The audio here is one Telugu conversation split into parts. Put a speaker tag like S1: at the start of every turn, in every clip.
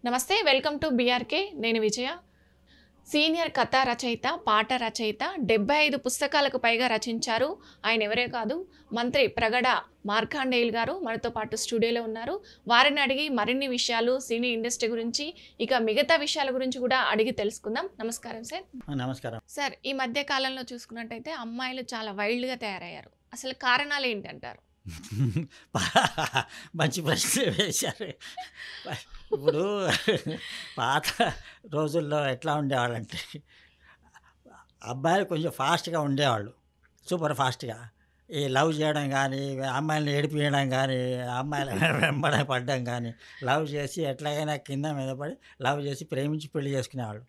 S1: నమస్తే, వెల్కమ్ టు బీఆర్కే. నేను విజయ. సీనియర్ కథా రచయిత, పాట రచయిత, 75 పుస్తకాలకు పైగా రచించారు. ఆయన ఎవరే కాదు, మంత్రి ప్రగడ మార్కండేయులు గారు మనతో పాటు స్టూడియోలో ఉన్నారు. వారిని అడిగి మరిన్ని విషయాలు సినీ ఇండస్ట్రీ గురించి, ఇక మిగతా విషయాల గురించి కూడా అడిగి తెలుసుకుందాం. నమస్కారం సార్.
S2: నమస్కారం
S1: సార్, ఈ మధ్య కాలంలో చూసుకున్నట్టయితే అమ్మాయిలు చాలా వైల్డ్గా తయారయ్యారు. అసలు కారణాలు ఏంటంటారు?
S2: మంచి ప్రశ్న వేశారు. ఇప్పుడు పాత రోజుల్లో ఎట్లా ఉండేవాళ్ళంటే అబ్బాయిలు కొంచెం ఫాస్ట్గా ఉండేవాళ్ళు, సూపర్ ఫాస్ట్గా. ఈ లవ్ చేయడం కానీ, అమ్మాయిలను ఏడిపించడం కానీ, అమ్మాయిల వెంబడ పడడం కానీ, లవ్ చేసి ఎట్లాగైనా కింద మీద పడి లవ్ చేసి ప్రేమించి పెళ్లి చేసుకునేవాళ్ళు.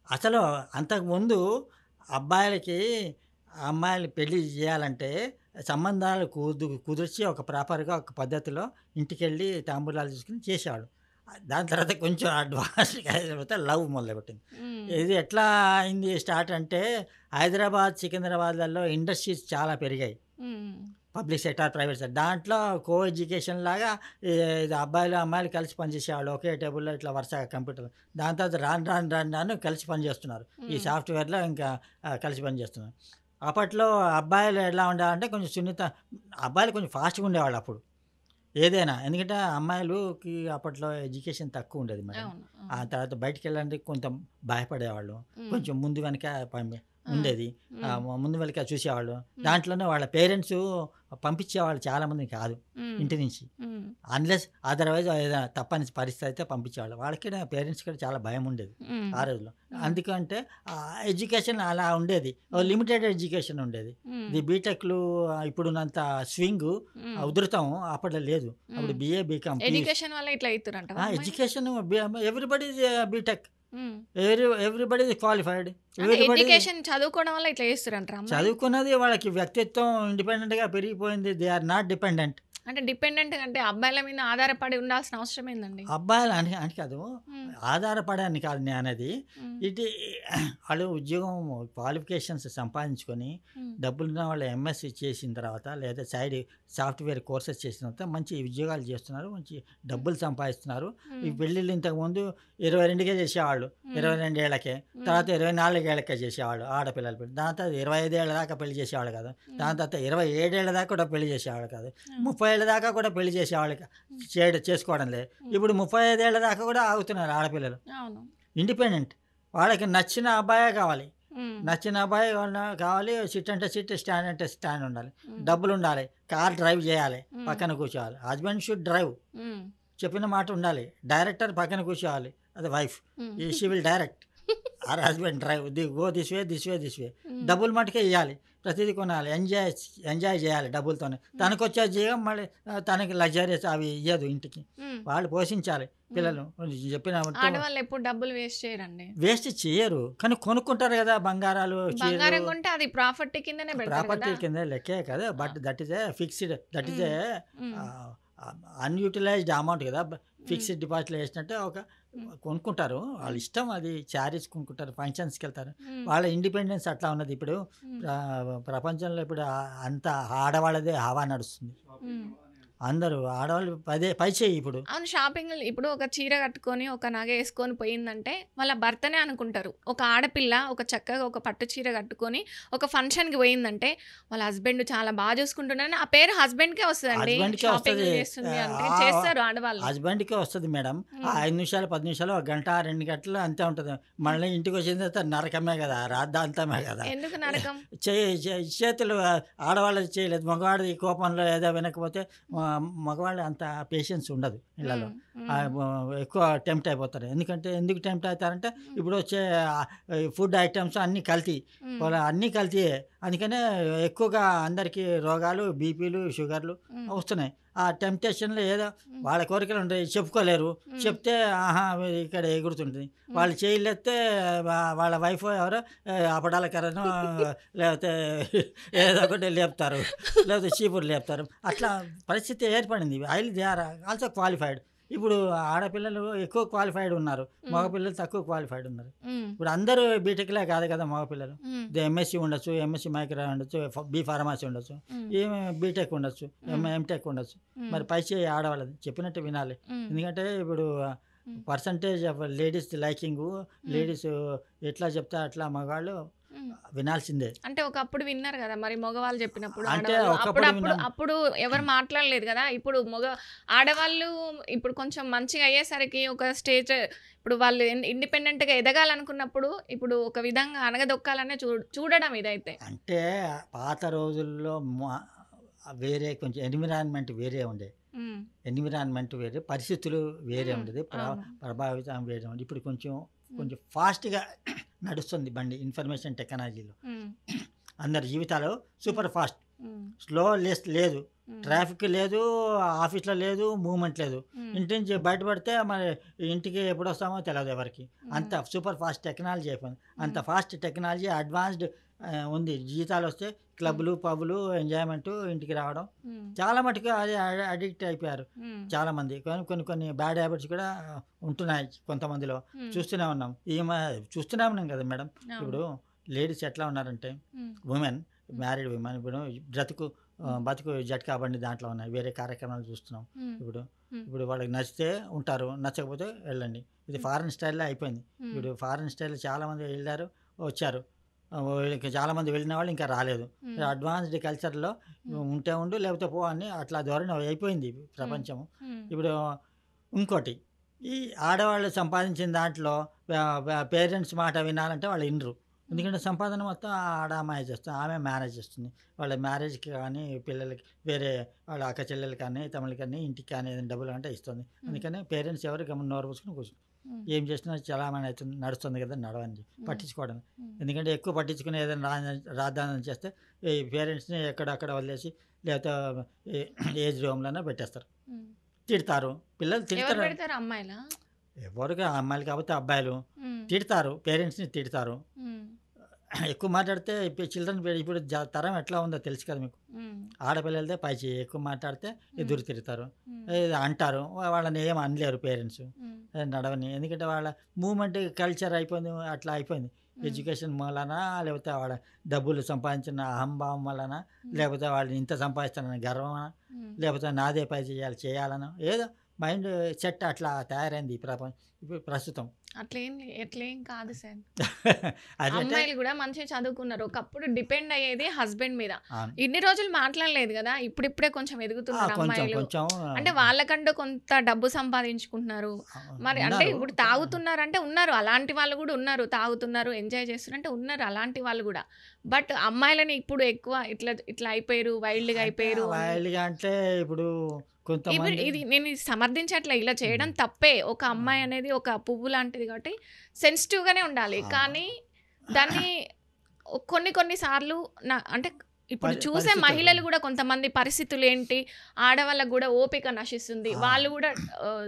S2: అసలు అంతకుముందు అబ్బాయిలకి అమ్మాయిలు పెళ్లి చేయాలంటే సంబంధాలు కుదిర్చి ఒక ప్రాపర్గా ఒక పద్ధతిలో ఇంటికెళ్ళి తాంబూలాలు తీసుకుని చేసేవాడు. దాని తర్వాత కొంచెం అడ్వాన్స్గా అయిన తర్వాత లవ్ మొదలుపెట్టింది. ఇది ఎట్లా అయింది స్టార్ట్ అంటే, హైదరాబాద్ సికింద్రాబాద్లలో ఇండస్ట్రీస్ చాలా పెరిగాయి, పబ్లిక్ సెక్టార్, ప్రైవేట్ సెక్టార్. దాంట్లో కో ఎడ్యుకేషన్ లాగా ఇది అబ్బాయిలు అమ్మాయిలు కలిసి పనిచేసేవాళ్ళు ఒకే టేబుల్లో ఇట్లా వరుసగా కంప్యూటర్. దాని తర్వాత రాను కలిసి పనిచేస్తున్నారు. ఈ సాఫ్ట్వేర్లో ఇంకా కలిసి పనిచేస్తున్నారు. అప్పట్లో అబ్బాయిలు ఎలా ఉండేవాళ్ళంటే కొంచెం సున్నిత, అబ్బాయిలు కొంచెం ఫాస్ట్గా ఉండేవాళ్ళు అప్పుడు ఏదైనా. ఎందుకంటే అమ్మాయిలకి అప్పట్లో ఎడ్యుకేషన్ తక్కువ ఉండేది మేడం. ఆ తర్వాత బయటికి వెళ్ళడానికి కొంచెం భయపడేవాళ్ళు, కొంచెం ముందు వెనక ఉండేది, ముందు వెనక చూసేవాళ్ళు. దాంట్లోనే వాళ్ళ పేరెంట్స్ పంపించేవాళ్ళు చాలామంది కాదు ఇంటి నుంచి, అన్లెస్ అదర్వైజ్ ఏదైనా తప్పని పరిస్థితి అయితే పంపించేవాళ్ళు. వాళ్ళకి పేరెంట్స్ కూడా చాలా భయం ఉండేది ఆ రోజుల్లో. అందుకంటే ఎడ్యుకేషన్ అలా ఉండేది, లిమిటెడ్ ఎడ్యుకేషన్ ఉండేది. ఇది బీటెక్లు ఇప్పుడున్నంత స్వింగ్ ఉధృతం అప్పట్లో లేదు. అప్పుడు బిఏ బీకామ్
S1: ఎడ్యుకేషన్ వల్ల ఇట్లా అవుతారంట.
S2: Education everybody BTech, everybody qualified.
S1: Education చదువుకోవడం వల్ల ఇట్లా చేస్తారంట.
S2: చదువుకున్నది వాళ్ళకి వ్యక్తిత్వం ఇండిపెండెంట్గా పెరిగిపోయింది. They are not dependent.
S1: అంటే డిపెండెంట్ అంటే అబ్బాయిల మీద ఆధారపడి ఉండాల్సిన అవసరం ఏందండి?
S2: అబ్బాయిలు అని కాదు, ఆధారపడని కాదు నేను అనేది. ఇది వాళ్ళు ఉద్యోగం క్వాలిఫికేషన్స్ సంపాదించుకొని డబ్బులున్న వాళ్ళు ఎంఎస్సి చేసిన తర్వాత లేదా సైడ్ సాఫ్ట్వేర్ కోర్సెస్ చేసిన తర్వాత మంచి ఉద్యోగాలు చేస్తున్నారు, మంచి డబ్బులు సంపాదిస్తున్నారు. ఈ పెళ్ళిళ్ళు ఇంతకుముందు 22కే చేసేవాళ్ళు, 22 ఏళ్ళకే, తర్వాత 24 ఏళ్ళకే చేసేవాళ్ళు ఆడపిల్లల పెళ్ళి. దాని తర్వాత 25 ఏళ్ళ దాకా పెళ్లి చేసేవాళ్ళు కాదు, దాని తర్వాత 27 ఏళ్ళ దాకా కూడా పెళ్లి చేసేవాళ్ళు కాదు, 30 ఏళ్ళ దాకా కూడా పెళ్లి చేసేవాళ్ళు చేసుకోవడం లేదు. ఇప్పుడు 35 ఏళ్ళ దాకా కూడా ఆగుతున్నారు ఆడపిల్లలు. ఇండిపెండెంట్, వాళ్ళకి నచ్చిన అబ్బాయే కావాలి, నచ్చిన అబ్బాయి కావాలి. సిట్ అంటే సిట్, స్టాండ్ అంటే స్టాండ్ ఉండాలి, డబ్బులు ఉండాలి, కార్ డ్రైవ్ చేయాలి, పక్కన కూర్చోవాలి. హస్బెండ్ షుడ్ డ్రైవ్, చెప్పిన మాట ఉండాలి. డైరెక్టర్ పక్కన కూర్చోవాలి, అది wife, she will direct. Are husband drive, go this way. డబ్బులు మటుకే ఇవ్వాలి, ప్రతిదీ కొనాలి, ఎంజాయ్ చేయాలి డబ్బులతోనే. తనకు వచ్చే జీవం మళ్ళీ తనకి లగ్జరీస్ అవి ఇవ్వదు ఇంటికి, వాళ్ళు పోషించాలి పిల్లలు. చెప్పిన
S1: ఆడవాళ్ళు ఎప్పుడు డబ్బులు వేస్ట్ చేయరండి,
S2: వేస్ట్ చేయరు, కానీ కొనుక్కుంటారు కదా బంగారాలు.
S1: బంగారం కొంటే అది ప్రాపర్టీ కిందనే,
S2: ప్రాపర్టీ కింద లెక్కే కదా. But that is a fixed, that is a unutilised amount కదా. ఫిక్స్డ్ డిపాజిట్లు వేసినట్టే ఒక కొనుక్కుంటారు, వాళ్ళ ఇష్టం. అది శారీస్ కొనుక్కుంటారు, ఫంక్షన్స్కి వెళ్తారు, వాళ్ళ ఇండిపెండెన్స్ అట్లా ఉన్నది. ఇప్పుడు ప్రపంచంలో ఇప్పుడు అంత ఆడవాళ్ళదే హవా నడుస్తుంది. అందరూ ఆడవాళ్ళు పై చేయి. ఇప్పుడు
S1: అవును, షాపింగ్. ఇప్పుడు ఒక చీర కట్టుకొని ఒక నగ వేసుకొని పోయిందంటే వాళ్ళ భర్తనే అనుకుంటారు. ఒక ఆడపిల్ల ఒక చక్కగా ఒక పట్టు చీర కట్టుకొని ఒక ఫంక్షన్కి పోయిందంటే వాళ్ళ హస్బెండ్ చాలా బాగా చూసుకుంటున్నారని ఆ పేరు హస్బెండ్కే వస్తుందండి. చేస్తారు ఆడవాళ్ళు,
S2: హస్బెండ్కే వస్తుంది మేడం. 5 నిమిషాలు 10 నిమిషాలు, 1 గంట 2 గంటలు అంతే ఉంటుంది. మళ్ళీ ఇంటికి వచ్చిన తర్వాత నరకమే కదా, రాద్ధాంతమే కదా.
S1: ఎందుకు నరకం?
S2: చేతులు ఆడవాళ్ళది చేయలేదు, మగవాడిది కోపంలో ఏదో వినకపోతే మగవాళ్ళు అంత పేషెన్స్ ఉండదు ఇళ్ళలో, ఎక్కువ టెంప్ట్ అయిపోతారు. ఎందుకు టెంప్ట్ అవుతారంటే ఇప్పుడు వచ్చే ఫుడ్ ఐటమ్స్ అన్నీ కల్తీ, అన్నీ కల్తీయే. అందుకనే ఎక్కువగా అందరికీ రోగాలు, బీపీలు, షుగర్లు వస్తున్నాయి. ఆ టెంప్టేషన్లో ఏదో వాళ్ళ కోరికలు ఉంటాయి, చెప్పుకోలేరు. చెప్తే ఆహా ఇక్కడ ఎగురుతుంటుంది. వాళ్ళు చేయలేస్తే వాళ్ళ వైఫ్ ఎవరో అపడాల కరను లేకపోతే ఏదో ఒకటి లేపుతారు, లేకపోతే చీపురు లేపుతారు. అట్లా పరిస్థితి ఏర్పడింది. They are also qualified. ఇప్పుడు ఆడపిల్లలు ఎక్కువ క్వాలిఫైడ్ ఉన్నారు, మగపిల్లలు తక్కువ క్వాలిఫైడ్ ఉన్నారు. ఇప్పుడు అందరూ బీటెక్లే కాదు కదా మగపిల్లలు. ఎంఎస్సి ఉండొచ్చు, ఎంఎస్సి మైక్రో ఉండొచ్చు, బీ ఫార్మసీ ఉండొచ్చు, ఏమి బీటెక్ ఉండొచ్చు, ఎంటెక్ ఉండొచ్చు. మరి పైచేయి ఆడవాళ్ళది చెప్పినట్టు వినాలి. ఎందుకంటే ఇప్పుడు
S1: హ్మ్.
S2: పర్సంటేజ్ ఆఫ్ లేడీస్ లైకింగు,
S1: హ్మ్.
S2: లేడీస్ ఎట్లా చెప్తే అట్లా మగాళ్ళు
S1: హ్మ్.
S2: వినాల్సిందే.
S1: అంటే ఒకప్పుడు విన్నారు గదా! మరి మగవాళ్ళు చెప్పినప్పుడు
S2: అంటే
S1: ఆడవాళ్ళు.
S2: ఒకప్పుడు
S1: అప్పుడు
S2: విన్నాం.
S1: అప్పుడు ఎవరు మాట్లాడలేదు గదా! ఇప్పుడు ఆడవాళ్ళు ఇప్పుడు కొంచెం మంచిగా అయ్యేసరికి ఒక స్టేజ్ ఇప్పుడు వాళ్ళు ఇండిపెండెంట్‌గా ఎదగాలనుకున్నప్పుడు ఇప్పుడు ఒక విధంగా అణగదొక్కాలనే చూడడం ఇదైతే.
S2: అంటే పాత రోజుల్లో వేరే కొంచెం ఎన్విరాన్మెంట్ వేరే ఉండే.
S1: హ్మ్.
S2: ఎన్విరాన్మెంట్ వేరే, పరిస్థితులు వేరే
S1: హ్మ్.
S2: ఉండేది.
S1: అవును.
S2: ప్రభావితం వేరే ఉంది. ఇప్పుడు కొంచెం
S1: హ్మ్.
S2: కొంచెం ఫాస్ట్‌గా నడుస్తుంది బండి ఇన్ఫర్మేషన్ టెక్నాలజీలో.
S1: హ్మ్.
S2: అందరి జీవితాలు
S1: హ్మ్.
S2: Super fast.
S1: హ్మ్.
S2: స్లో లేదు.
S1: హ్మ్.
S2: ట్రాఫిక్ లేదు, ఆఫీస్‌లో లేదు, మూవ్‌మెంట్ లేదు.
S1: హ్మ్.
S2: ఇంటి నుంచి బయటపడితే మరి ఇంటికి ఎప్పుడొస్తామో తెలవదు ఎవరికీ. అంత
S1: హ్మ్.
S2: సూపర్ ఫాస్ట్ టెక్నాలజీ అయిపోయింది. అంత
S1: హ్మ్.
S2: ఫాస్ట్ టెక్నాలజీ అడ్వాన్స్‌డ్ ఉంది. జీతాలొస్తే
S1: హ్మ్.
S2: క్లబ్‌లు, పబ్‌లు, ఎంజాయ్‌మెంటు, ఇంటికి రావడం.
S1: హ్మ్.
S2: చాలా మటుకు అది అడిక్ట్ అయిపోయారు
S1: హ్మ్.
S2: చాలామంది. కానీ కొన్ని కొన్ని బ్యాడ్ హ్యాబిట్స్ కూడా ఉంటున్నాయి కొంతమందిలో.
S1: హ్మ్.
S2: చూస్తూనే ఉన్నాం. చూస్తూనే ఉన్నాం కదా మేడం.
S1: అవును.
S2: ఇప్పుడు లేడీస్ ఎట్లా ఉన్నారంటే
S1: హ్మ్.
S2: వుమెన్,
S1: హ్మ్.
S2: మ్యారీడ్ వుమెన్ ఇప్పుడు బ్రతుకు
S1: హ్మ్.
S2: బతుకు జట్కా బండి దాంట్లో ఉన్నాయి. వేరే కార్యక్రమాలు చూస్తున్నాం.
S1: హ్మ్.
S2: ఇప్పుడు
S1: హ్మ్.
S2: ఇప్పుడు వాళ్ళకి నచ్చితే ఉంటారు. నచ్చకపోతే వెళ్ళండి. ఇది
S1: హ్మ్.
S2: ఫారెన్ స్టైల్‌లో అయిపోయింది.
S1: హ్మ్.
S2: ఇప్పుడు ఫారెన్ స్టైల్‌లో చాలామంది వెళ్ళారు, వచ్చారు. వీళ్ళకి చాలామంది వెళ్ళిన వాళ్ళు ఇంకా రాలేదు.
S1: హ్మ్.
S2: అడ్వాన్స్డ్ కల్చర్‌లో
S1: హ్మ్.
S2: ఉంటే ఉండు లేకపోతే పో అని అట్లా ధోరణి అయిపోయింది
S1: హ్మ్.
S2: ప్రపంచం.
S1: హ్మ్.
S2: ఇప్పుడు ఇంకోటి ఈ ఆడవాళ్ళు సంపాదించిన దాంట్లో పేరెంట్స్ మాట వినాలంటే వాళ్ళు ఇనరు.
S1: హ్మ్.
S2: ఎందుకంటే సంపాదన మొత్తం ఆడ అమ్మాయి చేస్తుంది. ఆమె మేనేజ్ చేస్తుంది. వాళ్ళ మ్యారేజ్‌కి కానీ, పిల్లలకి వేరే వాళ్ళ అక్క చెల్లెలకి కానీ, తమ్ముళ్ళకి కానీ, ఇంటికి కానీ ఏదైనా డబ్బులు అంటే ఇస్తుంది.
S1: హ్మ్.
S2: అందుకని పేరెంట్స్ ఎవరు గమ్మున నోరు మూసుకొని కూర్చుంటారు.
S1: హ్మ్.
S2: ఏం చేసినా చలామణి అవుతుంది, నడుస్తుంది కదా నడవని
S1: హ్మ్.
S2: పట్టించుకోవడం.
S1: హ్మ్.
S2: ఎందుకంటే ఎక్కువ పట్టించుకుని ఏదైనా రాద్ధాంతం చేస్తే ఈ పేరెంట్స్‌ని ఎక్కడక్కడ వదిలేసి లేకపోతే ఏ ఏజ్ హోమ్‌లోనే పెట్టేస్తారు.
S1: హ్మ్.
S2: తిడతారు. పిల్లలు
S1: ఎవరు
S2: తిడతారు.
S1: పెడతారు అమ్మాయిలా?
S2: ఎవరుగా అమ్మాయిలు కాకపోతే అబ్బాయిలు
S1: హ్మ్.
S2: తిడతారు. పేరెంట్స్‌ని తిడతారు.
S1: హ్మ్.
S2: ఎక్కువ మాట్లాడితే చిల్డ్రన్ ఇప్పుడు తరం ఎట్లా ఉందో తెలుసు కదా మీకు.
S1: హ్మ్.
S2: ఆడపిల్లలదే పై చెయ్యి. ఎక్కువ మాట్లాడితే
S1: హ్మ్.
S2: ఎదురు తిడతారు.
S1: హ్మ్.
S2: ఏదో అంటారు. వాళ్ళని ఏమి అనలేరు పేరెంట్స్.
S1: హ్మ్.
S2: నడవని. ఎందుకంటే వాళ్ళ మూవ్‌మెంట్ కల్చర్ అయిపోయింది. అట్లా అయిపోయింది.
S1: హ్మ్.
S2: ఎడ్యుకేషన్ మూలాన లేకపోతే వాడు డబ్బులు సంపాదించిన అహంభావం వలన,
S1: హ్మ్.
S2: లేకపోతే వాళ్ళు ఇంత సంపాదిస్తానని గర్వమా,
S1: హ్మ్.
S2: లేకపోతే నాదే పై చేయాలనో ఏదో మైండ్ సెట్ అట్లా తయారైంది ఇప్పుడు ప్రస్తుతం.
S1: అట్లేం కాదు సార్.
S2: అదంటే
S1: అమ్మాయిలు గూడా మంచిగా చదువుకున్నారు. ఒకప్పుడు డిపెండ్ అయ్యేది హస్బెండ్ మీద.
S2: అవును.
S1: ఇన్ని రోజులు మాట్లాడలేదు గదా! ఇప్పుడిప్పుడే కొంచెం ఎదుగుతున్నారు
S2: కొంచెం
S1: అమ్మాయిలు.
S2: కొంచెం
S1: అంటే వాళ్ళకంటూ కొంత డబ్బు సంపాదించుకుంటున్నారు. మరి అంటే
S2: ఉన్నారు.
S1: ఇప్పుడు తాగుతున్నారంటే ఉన్నారు. అలాంటి వాళ్ళు గూడా ఉన్నారు. తాగుతున్నారు, ఎంజాయ్ చేస్తున్నారంటే ఉన్నారు అలాంటి వాళ్ళు గూడా. బట్ అమ్మాయిలని ఇప్పుడు ఎక్కువ ఇట్లా ఇట్లా అయిపోయారు, వైల్డ్‌గా
S2: అంటే
S1: అయిపోయారు అని
S2: వైల్డ్‌గా అంటే ఇప్పుడు కొంతమంది
S1: నేను ఇది సమర్థించట్లే. ఇలా చేయడం
S2: హ్మ్.
S1: తప్పే. ఒక
S2: ఆ!
S1: అమ్మాయి అనేది ఒక పువ్వు లాంటిది కాబట్టి సెన్సిటివ్‌గానే ఉండాలి.
S2: అవును.
S1: కానీ దాన్ని కొన్ని కొన్ని సార్లు అంటే ఇప్పుడు చూసే
S2: పరిస్థితులు
S1: మహిళలు గూడా కొంతమంది పరిస్థితులేంటి, ఆడవాళ్ళకి గూడా ఓపిక నశిస్తుంది.
S2: ఆ!
S1: వాళ్ళు గూడా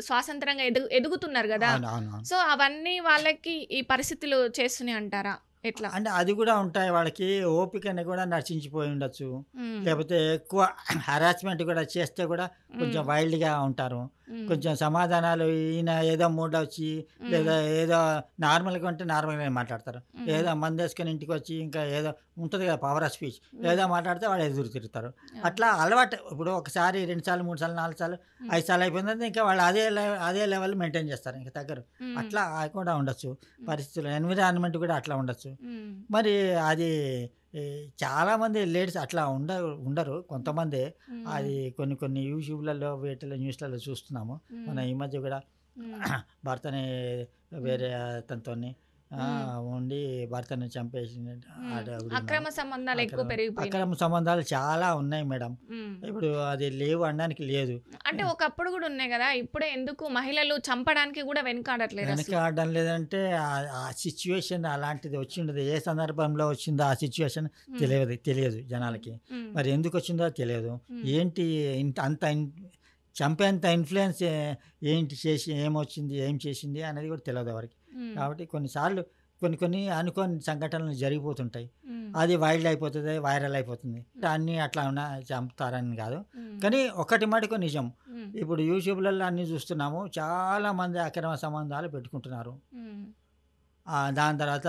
S1: స్వాతంత్రంగా ఎదుగుతున్నారు గదా!
S2: అవునవునవును.
S1: సో, అవన్నీ వాళ్ళకి ఈ పరిస్థితులు చేస్తున్నాయి అంటారా? ఎట్లా?
S2: అంటే అది గూడా ఉంటాయి. వాళ్ళకి ఓపికని కూడా నశించిపోయి ఉండొచ్చు.
S1: హ్మ్.
S2: లేపోతే ఎక్కువ హరాస్మెంట్ గూడా చేస్తే గూడా కొంచెం
S1: హ్మ్.
S2: వైల్డ్‌గా ఉంటారు.
S1: హ్మ్.
S2: కొంచెం సమాధానాలు ఈయన ఏదో మూడొచ్చి
S1: హ్మ్.
S2: లేదా ఏదో నార్మల్‌గా ఉంటే నార్మల్‌గానే మాట్లాడతారు.
S1: హ్మ్.
S2: ఏదో మందేసుకొని ఇంటికొచ్చి ఇంకా ఏదో ఉంటది కదా! Power of speech.
S1: హ్మ్.
S2: ఏదో మాట్లాడితే వాళ్ళు ఎదురు తిరుగుతారు.
S1: అవును.
S2: అట్లా అలవాటు. ఇప్పుడు ఒకసారి, 2 సార్లు, 3 సార్లు, 4 సార్లు,
S1: హ్మ్.
S2: 5 సార్లు అయిపోయిన తర్వాత ఇంకా వాళ్ళు అదే లెవెల్ మెయింటైన్ చేస్తారు. ఇంక తగ్గరు.
S1: హ్మ్.
S2: అట్లా కూడా ఉండొచ్చు.
S1: హ్మ్.
S2: పరిస్థితులు ఎన్విరాన్మెంట్ కూడా అట్లా ఉండొచ్చు.
S1: హ్మ్.
S2: మరి అది ఈ చాలామంది లేడీస్ అట్లా ఉండరు.
S1: హ్మ్.
S2: కొంతమందే
S1: హ్మ్.
S2: అది కొన్ని కొన్ని యూట్యూబ్‌లలో వీటిలో న్యూస్‌లలో చూస్తున్నాము.
S1: హ్మ్.
S2: మన ఈ మధ్య కూడా
S1: హ్మ్.
S2: భర్తని
S1: హ్మ్.
S2: వేరే అతనితోని
S1: హ్మ్.
S2: ఉండి భర్తని చంపేసినట్టు
S1: హ్మ్.
S2: ఆవిడున్నారు.
S1: అక్రమ సంబంధాలు ఎక్కువ
S2: అక్రమ
S1: పెరిగిపోయినాయి.
S2: అక్రమ సంబంధాలు చాలా ఉన్నాయి మేడం.
S1: హ్మ్.
S2: ఇప్పుడు అది లేవు అనడానికి లేదు.
S1: అంటే ఒకప్పుడు గూడా ఉన్నాయి గదా! ఇప్పుడే ఎందుకు మహిళలు చంపడానికి గూడా వెనకాడట్లేదసలు.
S2: వెనకాడడం లేదంటే ఆ సిట్యుయేషన్ అలాంటిది వచ్చిండదు. ఏ సందర్భంలో వచ్చిందో ఆ సిట్యుయేషన్
S1: హ్మ్.
S2: తెలియదు
S1: హ్మ్.
S2: జనాలకి.
S1: హ్మ్.
S2: మరి ఎందుకొచ్చిందో తెలియదు.
S1: హ్మ్.
S2: ఏంటి చంపేంత ఇన్‌ఫ్లూయెన్స్ ఏమొచ్చింది, ఏం చేసింది అనేది కూడా తెలవదు ఎవరికీ.
S1: హ్మ్.
S2: కాబట్టి కొన్నిసార్లు కొన్ని కొన్ని అనుకోని సంఘటనలు జరిగిపోతుంటాయి.
S1: హ్మ్.
S2: అది వైల్డ్ అయిపోతది, వైరల్ అయిపోతుంది. అన్నీ అట్లా చంపుతారని కాదు.
S1: హ్మ్.
S2: కానీ ఒకటి మటుకు నిజం.
S1: హ్మ్.
S2: ఇప్పుడు యూట్యూబ్‌లలో అన్నీ చూస్తున్నాము. చాలామంది అక్రమ సంబంధాలు పెట్టుకుంటున్నారు.
S1: హ్మ్.
S2: దాని తర్వాత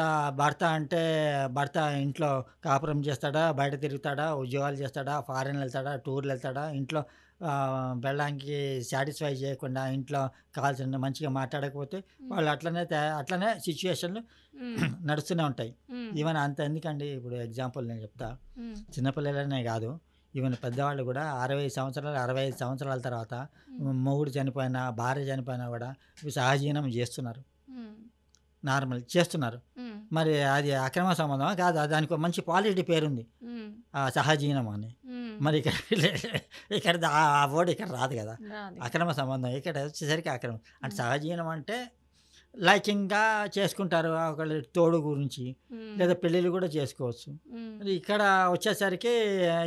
S2: భర్త ఇంట్లో కాపురం చేస్తాడా? బయట తిరుగుతాడా? ఉద్యోగాలు చేస్తాడా? ఫారెన్ ఎళ్తాడా? టూర్‌లెళ్తాడా? ఇంట్లో పెళ్ళాంకి సాటిస్ఫై చేయకుండా ఇంట్లో కావాల్సిన మంచిగా మాట్లాడకపోతే వాళ్ళు అట్లనే సిచ్యుయేషన్లు
S1: హ్మ్.
S2: నడుస్తూనే ఉంటాయి.
S1: హ్మ్.
S2: ఈవెన్ అంత ఎందుకండి, ఇప్పుడు ఎగ్జాంపుల్ నేను చెప్తా.
S1: హ్మ్.
S2: చిన్నపిల్లలనే కాదు, ఈవెన్ పెద్దవాళ్ళు కూడా 60 సంవత్సరాలు 65 సంవత్సరాల తర్వాత
S1: హ్మ్.
S2: మొగుడు చనిపోయినా భార్య చనిపోయినా కూడా సహజీవనం చేస్తున్నారు.
S1: హ్మ్.
S2: నార్మల్ చేస్తున్నారు.
S1: హ్మ్.
S2: మరి అది అక్రమ సంబంధమా కాదా? దానికి ఒక మంచి పాలిటీ పేరుంది,
S1: హ్మ్.
S2: సహజీవనం అని.
S1: హ్మ్.
S2: మరి ఇక్కడ ఇక్కడ ఆ వర్డ్ ఇక్కడ రాదు కదా.
S1: రాదు.
S2: అక్రమ సంబంధం ఇక్కడ వచ్చేసరికి అక్రమం అంటే
S1: హ్మ్.
S2: సహజీవనం అంటే లైకింగ్గా చేసుకుంటారు ఒకళ్ళు తోడు గురించి,
S1: హ్మ్.
S2: లేదా పెళ్ళిళ్ళు కూడా చేసుకోవచ్చు.
S1: హ్మ్.
S2: మరి ఇక్కడ వచ్చేసరికి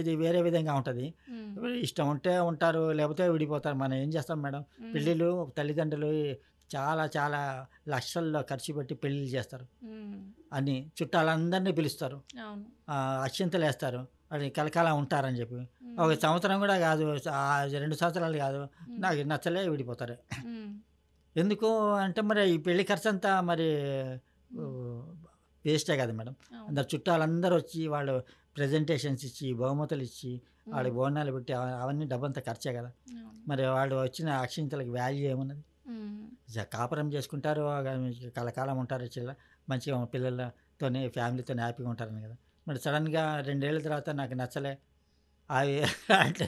S2: ఇది వేరే విధంగా ఉంటుంది.
S1: హ్మ్.
S2: ఇష్టం ఉంటే ఉంటారు, లేకపోతే విడిపోతారు. మనం ఏం చేస్తాం మేడం?
S1: హ్మ్.
S2: పెళ్ళిళ్ళు తల్లిదండ్రులు చాలా చాలా లక్షల్లో ఖర్చు పెట్టి పెళ్ళిళ్ళు చేస్తారు.
S1: హ్మ్.
S2: అన్ని చుట్టాలందరినీ పిలుస్తారు,
S1: అవును.
S2: అక్షింతలు వేస్తారు, అది కలకాలం ఉంటారని చెప్పి. ఒక
S1: హ్మ్.
S2: సంవత్సరం కూడా కాదు, 2 సంవత్సరాలు కాదు,
S1: హ్మ్.
S2: నాకు నచ్చలే విడిపోతారు.
S1: హ్మ్.
S2: ఎందుకు అంటే మరి ఈ పెళ్లి ఖర్చంతా మరి
S1: హ్మ్.
S2: వేస్టే కదా మేడం.
S1: అవును.
S2: అందరు చుట్టాలందరూ వచ్చి వాళ్ళు ప్రెజెంటేషన్స్ ఇచ్చి, బహుమతులు ఇచ్చి, వాళ్ళకి
S1: హ్మ్.
S2: భోజనాలు పెట్టి అవన్నీ డబ్బంతా ఖర్చే కదా.
S1: అవును.
S2: మరి వాళ్ళు వచ్చిన అక్షింతలకు వాల్యూ ఏమున్నది?
S1: హ్మ్.
S2: కాపురం చేసుకుంటారు, కలకాలం ఉంటారు, మంచిగా పిల్లలతోని ఫ్యామిలీతోని హ్యాపీగా ఉంటారని కదా. మరి సడన్గా 2 ఏళ్ళ తర్వాత నాకు నచ్చలే అవి అంటే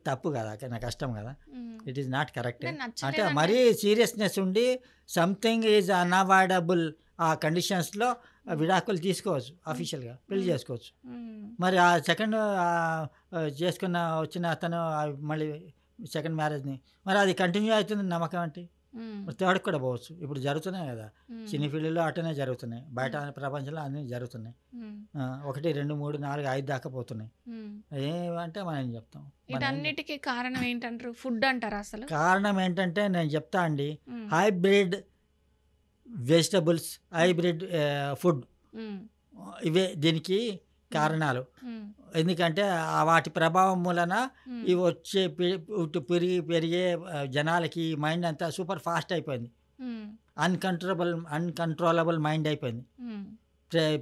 S2: తప్పు కదా, నాకు కష్టం కదా.
S1: హ్మ్.
S2: It is not correct.
S1: అంటే
S2: అంటే
S1: నచ్చలేదంటే
S2: మరీ సీరియస్నెస్ ఉండి సంథింగ్ ఈజ్ అన్అవాయిడబుల్ ఆ కండిషన్స్లో
S1: హ్మ్.
S2: విడాకులు తీసుకోవచ్చు,
S1: హ్మ్.
S2: అఫీషియల్గా పెళ్లి
S1: హ్మ్.
S2: చేసుకోవచ్చు.
S1: హ్మ్.
S2: మరి ఆ సెకండ్ వచ్చిన అతను మళ్ళీ సెకండ్ మ్యారేజ్ని మరి అది కంటిన్యూ అవుతుంది నమ్మకం అంటే.
S1: హ్మ్.
S2: మరి థర్డ్‌కి కూడా పోవచ్చు. ఇప్పుడు జరుగుతున్నాయి కదా.
S1: హ్మ్.
S2: సినీ ఫీల్డ్‌లో అట్టనే జరుగుతున్నాయి. బయట
S1: హ్మ్.
S2: ప్రపంచంలో అన్నీ జరుగుతున్నాయి.
S1: హ్మ్.
S2: 1, 2, 3, 4, 5 దాకా పోతున్నాయి.
S1: హ్మ్.
S2: ఏమంటే మనం ఏం చెప్తాం? మనం ఏం చెప్తాం?
S1: వీటన్నిటికి కారణం ఏంటంటారు? ఫుడ్ అంటారా అసలు?
S2: కారణం ఏంటంటే నేను చెప్తా అండి.
S1: హ్మ్.
S2: హైబ్రిడ్ వెజిటబుల్స్,
S1: హ్మ్.
S2: హైబ్రిడ్ ఫుడ్,
S1: హ్మ్.
S2: ఇవే దీనికి
S1: హ్మ్.
S2: కారణాలు.
S1: హ్మ్.
S2: ఎందుకంటే వాటి ప్రభావం మూలన
S1: హ్మ్.
S2: ఇవి వచ్చే పెరిగే జనాలకి మైండ్ అంతా సూపర్ ఫాస్ట్ అయిపోయింది.
S1: హ్మ్.
S2: అన్‌కంట్రోలబుల్ మైండ్ అయిపోయింది.
S1: హ్మ్.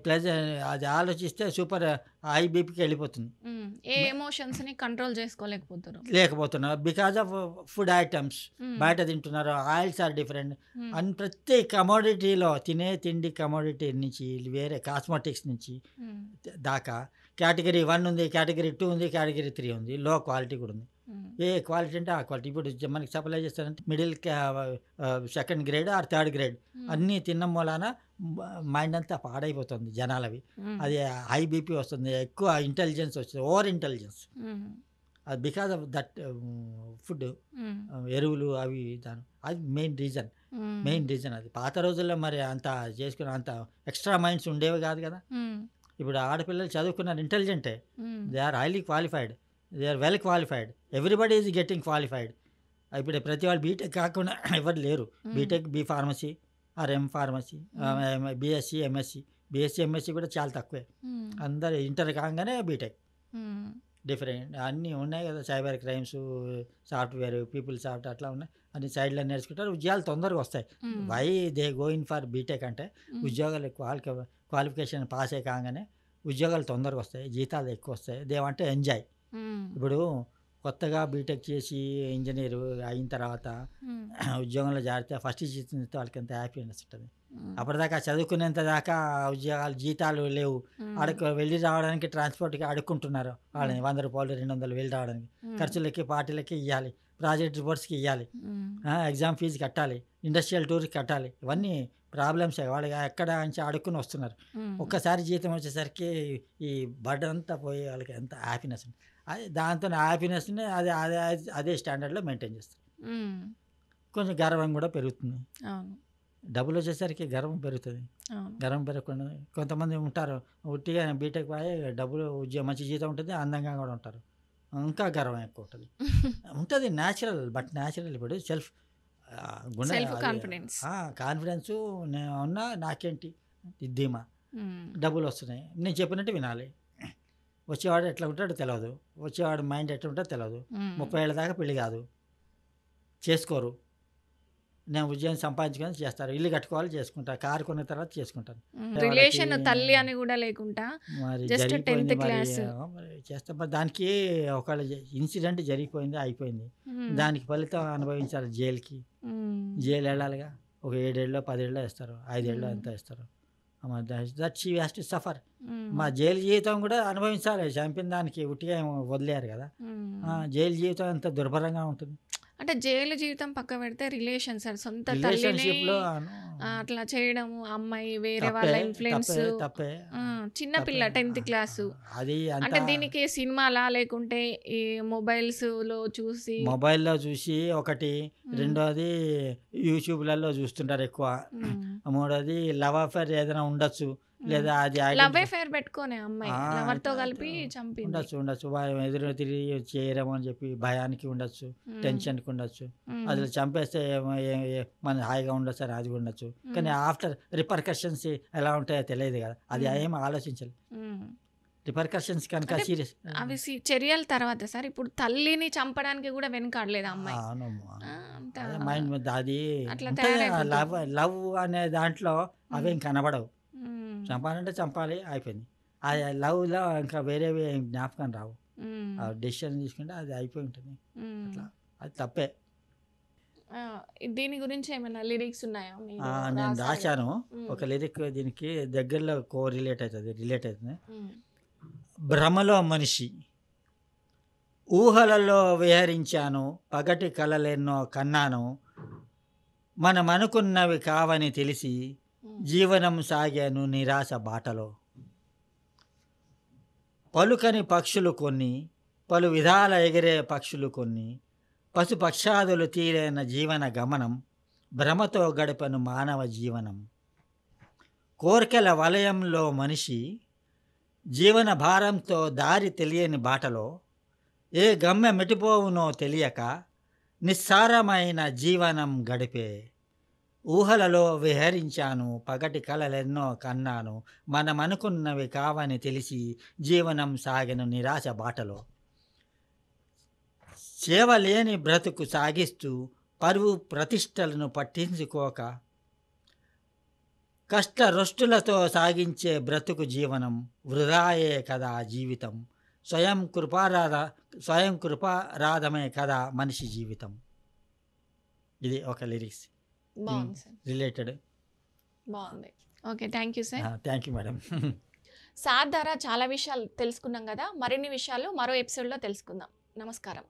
S2: ప్లస్ అది ఆలోచిస్తే సూపర్ హై బీపీకి వెళ్ళిపోతుంది.
S1: హ్మ్. ఏ ఎమోషన్స్‌ని కంట్రోల్ చేసుకోలేకపోతుర్రు.
S2: లేకపోతున్నారు because of food items.
S1: Hmm.
S2: బయట తింటున్నారు, oils are different.
S1: Hmm.
S2: And ప్రతి కమోడిటీలో తినే తిండి కమోడిటీ నుంచి వేరే కాస్మెటిక్స్ నుంచి
S1: హ్మ్.
S2: దాకా కేటగిరీ 1 ఉంది, కేటగిరీ 2 ఉంది, కేటగిరీ 3 ఉంది, లో క్వాలిటీ కూడా ఉంది.
S1: హ్మ్.
S2: ఏ క్వాలిటీ అంటే ఆ క్వాలిటీ. ఇప్పుడు మనకి సప్లై చేస్తారంటే second grade or third grade
S1: హ్మ్.
S2: అన్నీ తినడం మూలాన మైండ్ అంతా పాడైపోతుంది జనాలవి.
S1: హ్మ్.
S2: అది హై బీపీ వస్తుంది, ఎక్కువ ఇంటెలిజెన్స్ వస్తుంది, ఓవర్ ఇంటెలిజెన్స్.
S1: హ్మ్.
S2: అది బికాస్ ఆఫ్ దట్ ఫుడ్,
S1: హ్మ్.
S2: ఎరువులు అవి దాని అది
S1: హ్మ్.
S2: మెయిన్ రీజన్ అది. పాత రోజుల్లో మరి అంత చేసుకుని అంత ఎక్స్ట్రా మైండ్స్ ఉండేవి కాదు కదా.
S1: హ్మ్.
S2: ఇప్పుడు ఆడపిల్లలు చదువుకున్నారు, ఇంటెలిజెంటే,
S1: hmm.
S2: They are highly qualified, they are well qualified, everybody is getting qualified. ఇప్పుడు ప్రతి వాళ్ళు బీటెక్ కాకుండా ఎవరు లేరు.
S1: Hmm.
S2: BTech, B pharmacy or M pharmacy,
S1: hmm.
S2: BSc, MSc. BSc, MSc కూడా చాలా తక్కువే.
S1: హ్మ్.
S2: అందరూ ఇంటర్ కాగానే బీటెక్.
S1: హ్మ్.
S2: డిఫరెంట్ అన్నీ ఉన్నాయి కదా, cyber crimes, software, people soft అట్లా ఉన్నాయి. అన్ని సైడ్లో నేర్చుకుంటారు, ఉద్యోగాలు తొందరగా వస్తాయి.
S1: హ్మ్.
S2: Why they going for BTech అంటే
S1: హ్మ్.
S2: ఉద్యోగాలు క్వాలిఫికేషన్ పాస్ అయ్యి కాగానే ఉద్యోగాలు తొందరగా వస్తాయి, జీతాలు ఎక్కువ వస్తాయి, దేవంటే ఎంజాయ్.
S1: హ్మ్.
S2: ఇప్పుడు కొత్తగా బీటెక్ చేసి ఇంజనీరు అయిన తర్వాత
S1: హ్మ్.
S2: ఉద్యోగంలో జారితే ఫస్ట్ జీతం ఇస్తే వాళ్ళకి ఎంత హ్యాపీనెస్ ఉంటుంది.
S1: హ్మ్.
S2: అప్పటిదాకా చదువుకునేంత దాకా ఉద్యోగాలు జీతాలు లేవు.
S1: హ్మ్.
S2: వెళ్ళి రావడానికి ట్రాన్స్పోర్ట్కి అడుక్కుంటున్నారు
S1: హ్మ్.
S2: వాళ్ళని, 100 రూపాయలు 200 వెళ్ళి రావడానికి.
S1: హ్మ్.
S2: ఖర్చులకి పార్టీలకి ఇవ్వాలి, ప్రాజెక్ట్ రిపోర్ట్స్కి ఇవ్వాలి,
S1: హ్మ్.
S2: ఎగ్జామ్ ఫీజు కట్టాలి, ఇండస్ట్రియల్ టూర్కి కట్టాలి. ఇవన్నీ ప్రాబ్లమ్సే. వాళ్ళు ఎక్కడ నుంచి అడుక్కుని వస్తున్నారు.
S1: హ్మ్.
S2: ఒక్కసారి జీతం వచ్చేసరికి ఈ బర్డన్ అంతా పోయి వాళ్ళకి ఎంత హ్యాపీనెస్ ఉంది. అది దాంతో హ్యాపీనెస్ని అదే అదే అదే స్టాండర్డ్లో మెయింటైన్ చేస్తారు.
S1: హ్మ్.
S2: కొంచెం గర్వం కూడా పెరుగుతుంది.
S1: అవును.
S2: డబ్బులు వచ్చేసరికి గర్వం పెరుగుతుంది.
S1: అవును.
S2: గర్వం పెరగకుండా కొంతమంది ఉంటారు, ఉట్టిగా బీటెక్ పోయి డబ్బులు మంచి జీతం ఉంటుంది, అందంగా కూడా ఉంటారు, ఇంకా గర్వం ఎక్కువ ఉంటుంది. ఉంటుంది న్యాచురల్, బట్ న్యాచురల్ ఇప్పుడు సెల్ఫ్ గుణ
S1: సెల్ఫ్
S2: అది
S1: కాన్ఫిడెన్స్.
S2: కాన్ఫిడెన్సు. నేను ఉన్నా నాకేంటి ఇది ధీమా.
S1: హ్మ్.
S2: డబ్బులు వస్తున్నాయి, నేను చెప్పినట్టు వినాలి. వచ్చేవాడు ఎట్లా ఉంటాడో తెలియదు, వచ్చేవాడు మైండ్ ఎట్లా ఉంటుందో తెలియదు.
S1: హ్మ్.
S2: 30 ఏళ్ళ దాకా పెళ్లి కాదు, చేసుకోరు. నేను ఉద్యోగం సంపాదించుకొని చేస్తారు. ఇల్లు కట్టుకోవాలి చేసుకుంటారు. కారు కొన్న తర్వాత చేసుకుంటాను.
S1: రిలేషన్
S2: వాళ్ళకి
S1: తల్లి అని కూడా లేకుండా
S2: మరి
S1: జస్ట్
S2: జరిగిపోయింది
S1: 10th
S2: మరి
S1: క్లాస్.
S2: మరి చేస్తాం. మరి దానికి ఒకవేళ ఇన్సిడెంట్ జరిగిపోయింది, అయిపోయింది. దానికి ఫలితం అనుభవించాలి జైలుకి. జైలు వెళ్ళాలిగా. ఒక 7 ఏళ్ళో 10 ఏళ్ళో ఇస్తారు, 5 ఏళ్ళో ఎంత ఇస్తారు. That she has to suffer. మా జైలు జీవితం కూడా అనుభవించాలి. చంపిన దానికి ఉట్టిగా ఏమో వదిలేరు కదా. జైలు జీవితం ఎంత దుర్భరంగా ఉంటుంది.
S1: అంటే జైలు జీవితం పక్క పెడితే రిలేషన్ సార్, సొంత తల్లిని
S2: రిలేషన్షిప్లో
S1: అట్లా చేయడము, అమ్మాయి వేరే
S2: తప్పే
S1: వాళ్ళ ఇన్ఫ్లుయెన్స్,
S2: తప్పే తప్పే
S1: చిన్నపిల్ల
S2: తప్పే
S1: 10th క్లాసు.
S2: అది
S1: అంటే
S2: అంతా
S1: దీనికి సినిమాలా లేకుంటే ఈ మొబైల్స్ లో చూసి
S2: మొబైల్లో చూసి ఒకటి, రెండోది యూట్యూబ్లలో చూస్తుంటారు ఎక్కువ, మూడోది లవ్ అఫేర్ ఏదైనా ఉండొచ్చు, లేదా అది
S1: లవ్
S2: ఐడెంటిఫై
S1: అఫేర్ పెట్టుకోనే అమ్మాయి లవర్తో కలిపి చంపింది.
S2: ఉండొచ్చు ఎదురు తిరిగి చేయరేమో అని చెప్పి భయానికి ఉండొచ్చు, టెన్షన్కి ఉండొచ్చు. అసలు చంపేస్తే మన హాయిగా ఉండొచ్చు అని అది ఉండొచ్చు. కానీ ఆఫ్టర్ రిపర్కషన్స్ ఎలా ఉంటాయో తెలియదు కదా. అది ఏం ఆలోచించాలి. రిపర్కషన్స్ కనుక
S1: అంటే
S2: సీరియస్.
S1: అవి చర్యల తర్వాత సార్, ఇప్పుడు తల్లిని చంపడానికి కూడా వెనకాడలేదు అమ్మాయి. అంత
S2: మైండ్ అది
S1: అట్లా
S2: ఉంటుంది.
S1: తయారైపోతుంది.
S2: లవ్ అనే దాంట్లో అవేం కనబడవు. చంపాలంటే చంపాలి, అయిపోయింది. ఆ లవ్లో ఇంకా వేరేవి ఏం జ్ఞాపకం రావు. ఆ డెసిషన్ తీసుకుంటే అది అయిపోయి ఉంటుంది. అట్లా అది తప్పే.
S1: దీని గురించి ఏమైనా లిరిక్స్ ఉన్నాయా మీరు
S2: నేను
S1: రాశారు?
S2: రాశాను
S1: మ్మ్.
S2: ఒక లిరిక్, దీనికి దగ్గరలో రిలేట్ అవుతుంది.
S1: మ్మ్.
S2: భ్రమలో మనిషి, ఊహలలో విహరించాను, పగటి కలలెన్నో కన్నాను, మనమనుకున్నవి కావని తెలిసి జీవనం సాగాను నిరాశ బాటలో. పలుకని పక్షులు కొన్ని, పలు విధాల ఎగిరే పక్షులు కొన్ని, పశుపక్షాదులు తీరైన జీవన గమనం, భ్రమతో గడపను మానవ జీవనం. కోర్కెల వలయంలో మనిషి, జీవన భారంతో దారి తెలియని బాటలో, ఏ గమ్య మెటిపోవునో తెలియక నిస్సారమైన జీవనం గడిపే. ఊహలలో విహరించాను, పగటి కలలెన్నో కన్నాను, మనమనుకున్నవి కావని తెలిసి జీవనం సాగెను నిరాశ బాటలో. సేవలేని బ్రతుకు సాగిస్తూ పరువు ప్రతిష్టలను పట్టించుకోక, కష్ట రొష్టులతో సాగించే బ్రతుకు జీవనం వృధాయే కదా జీవితం. స్వయం కృపారాధమే కదా మనిషి జీవితం. ఇది ఒక లిరిక్స్
S1: బాగుంది సార్,
S2: రిలేటెడ్.
S1: బాగుంది. Okay, thank you sir.
S2: Thank you madam.
S1: Sir ద్వారా చాలా విషయాలు తెలుసుకున్నాం కదా. మరిన్ని విషయాలు మరో ఎపిసోడ్లో తెలుసుకుందాం. నమస్కారం.